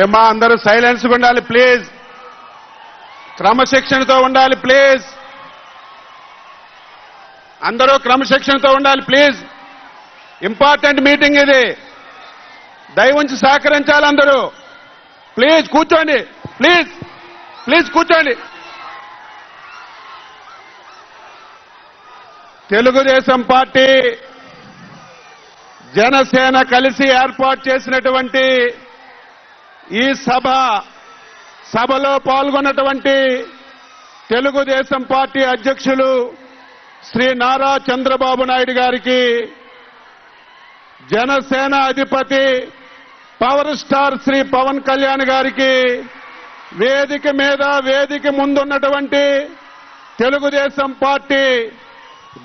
ఏమా అందరూ సైలెన్స్గా ఉండాలి ప్లీజ్. క్రమశిక్షణతో ఉండాలి ప్లీజ్. అందరూ క్రమశిక్షణతో ఉండాలి ప్లీజ్. ఇంపార్టెంట్ మీటింగ్ ఇది. దయవుంచి సహకరించాలి అందరూ. ప్లీజ్ కూర్చోండి. ప్లీజ్ ప్లీజ్ కూర్చోండి. తెలుగుదేశం పార్టీ జనసేన కలిసి ఏర్పాటు చేసినటువంటి ఈ సభలో పాల్గొన్నటువంటి తెలుగుదేశం పార్టీ అధ్యక్షులు శ్రీ నారా చంద్రబాబు నాయుడు గారికి, జనసేన అధిపతి పవర్ స్టార్ శ్రీ పవన్ కళ్యాణ్ గారికి, వేదిక మీద వేదిక ముందున్నటువంటి తెలుగుదేశం పార్టీ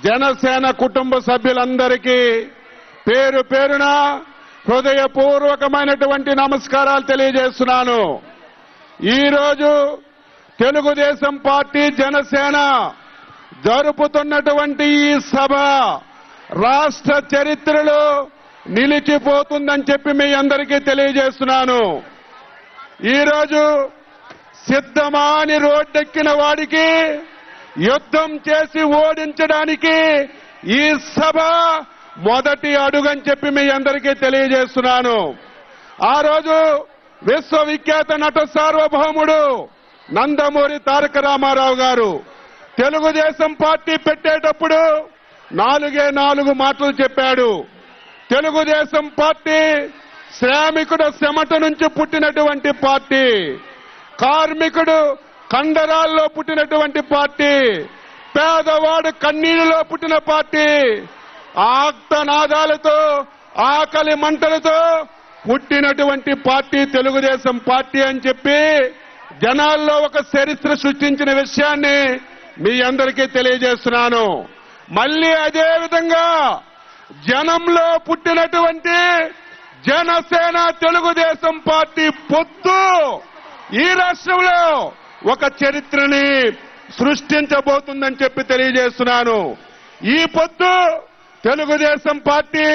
జనసేన కుటుంబ సభ్యులందరికీ పేరు పేరున హృదయపూర్వకమైనటువంటి నమస్కారాలు తెలియజేస్తున్నాను. ఈరోజు తెలుగుదేశం పార్టీ జనసేన జరుపుతున్నటువంటి ఈ సభ రాష్ట్ర చరిత్రలో నిలిచిపోతుందని చెప్పి మీ అందరికీ తెలియజేస్తున్నాను. ఈరోజు సిద్ధమాని రోడ్డెక్కిన వాడికి యుద్ధం చేసి ఓడించడానికి ఈ సభ మొదటి అడుగని చెప్పి మీ అందరికీ తెలియజేస్తున్నాను. ఆ రోజు విశ్వవిఖ్యాత నట సార్వభౌముడు నందమూరి తారక రామారావు గారు తెలుగుదేశం పార్టీ పెట్టేటప్పుడు 4 మాటలు చెప్పాడు. తెలుగుదేశం పార్టీ శ్రామికుడు చెమట నుంచి పుట్టినటువంటి పార్టీ, కార్మికుడు కండరాల్లో పుట్టినటువంటి పార్టీ, పేదవాడు కన్నీళ్లలో పుట్టిన పార్టీ, ఆర్తనాదాలతో ఆకలి మంటలతో పుట్టినటువంటి పార్టీ తెలుగుదేశం పార్టీ అని చెప్పి జనాల్లో ఒక చరిత్ర సృష్టించిన విషయాన్ని మీ అందరికీ తెలియజేస్తున్నాను. మళ్ళీ అదే విధంగా జనంలో పుట్టినటువంటి జనసేన తెలుగుదేశం పార్టీ పొత్తు ఈ రాష్ట్రంలో ఒక చరిత్రని సృష్టించబోతుందని చెప్పి తెలియజేస్తున్నాను. ఈ పొత్తు తెలుగుదేశం పార్టీ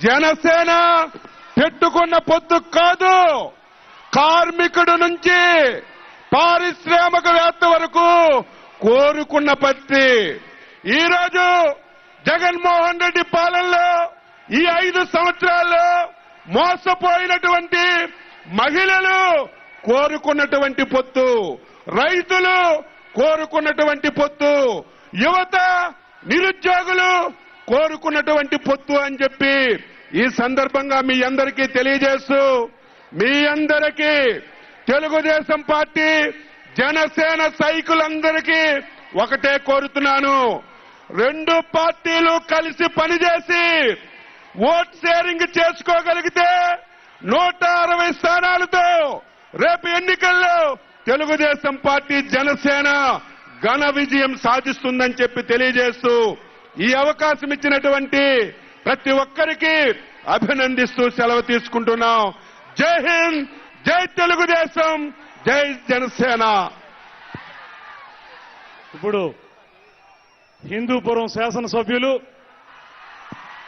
జనసేన పెట్టుకున్న పొత్తు కాదు. కార్మికుడు నుంచి పారిశ్రామికవేత్త వరకు కోరుకున్న పార్టీ. ఈరోజు జగన్మోహన్ రెడ్డి పాలనలో ఈ 5 సంవత్సరాల్లో మోసపోయినటువంటి మహిళలు కోరుకున్నటువంటి పొత్తు, రైతులు కోరుకున్నటువంటి పొత్తు, యువత నిరుద్యోగులు కోరుకున్నటువంటి పొత్తు అని చెప్పి ఈ సందర్భంగా మీ అందరికీ తెలియజేస్తూ, మీ అందరికీ తెలుగుదేశం పార్టీ జనసేన సైకులందరికీ ఒకటే కోరుతున్నాను. 2 పార్టీలు కలిసి పనిచేసి ఓట్ షేరింగ్ చేసుకోగలిగితే 160 స్థానాలతో రేపు ఎన్నికల్లో తెలుగుదేశం పార్టీ జనసేన ఘన విజయం సాధిస్తుందని చెప్పి తెలియజేస్తూ, ఈ అవకాశం ఇచ్చినటువంటి ప్రతి ఒక్కరికి అభినందిస్తూ సెలవు తీసుకుంటున్నాం. జై హింద్, జై తెలుగుదేశం, జై జనసేన. ఇప్పుడు హిందూపురం శాసనసభ్యులు